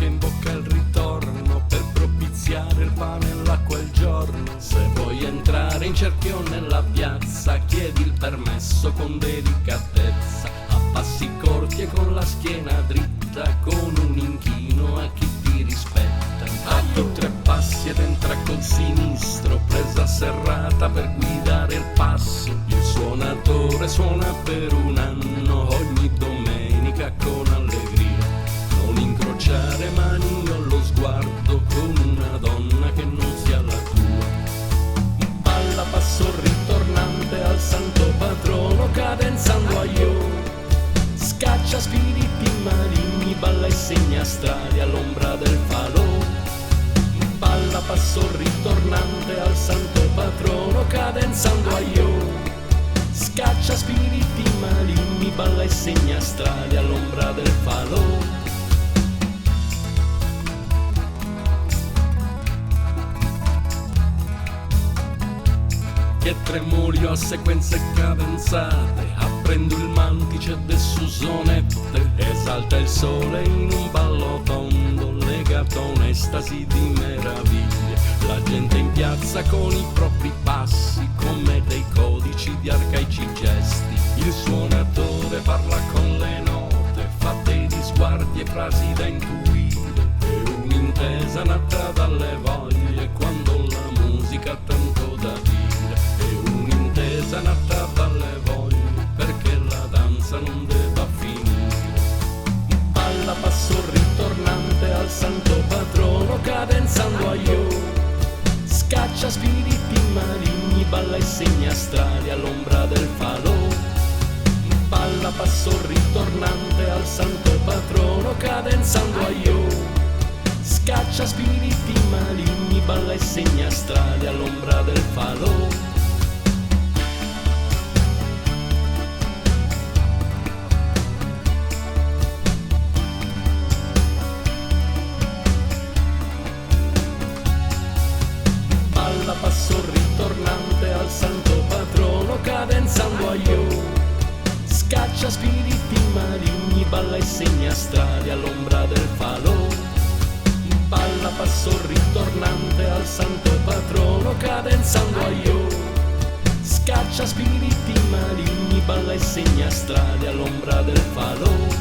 che in bocca il ritorno per propiziare il pane e l'acqua il giorno. Se vuoi entrare in cerchio nella piazza, chiedi il permesso con delicatezza, a passi corti e con la schiena dritta, con un inchino a chi ti rispetta. Fatti 3 passi ed entra col sinistro, presa serrata per guidare il passo. Il suonatore suona per un anno, ogni domenica con allegria. Non incrociare mani o lo sguardo con una donna che non sia la tua. Balla passo ritornante al santo patrono, cadenzando a io. Scaccia spiriti maligni, balla i segni astrali all'ombra del falò. Balla passo ritornante al santo patrono, cadenzando a io. Scaccia spiriti maligni, balla i segni astrali all'ombra del falò. Che tremolio a sequenze cadenzate, aprendo il mantice de susonette, esalta il sole in un ballo tondo, legato a un'estasi di meraviglia. La gente in piazza con i propri passi, come dei codici di arcaici gesti. Il suonatore parla con le note, fa dei sguardi e frasi da intuire. È un'intesa nata dalle voglie, quando la musica ha tanto da dire. È un'intesa nata dalle voglie, perché la danza non debba finire. Balla passo ritornante al santo patrono, cadenzando a io. Scaccia spiriti maligni, balla i segni astrali all'ombra del falò. Balla passo ritornante al santo patrono, cadenzando a io. Scaccia spiriti maligni, balla i segni astrali all'ombra del falò. Balla passo ritornante al santo patrono, cadenzando a io. Scaccia spiriti maligni, balla i segni astrali all'ombra del falò. Balla passo ritornante al santo patrono, cadenzando a io. Scaccia spiriti maligni, balla i segni astrali all'ombra del falò.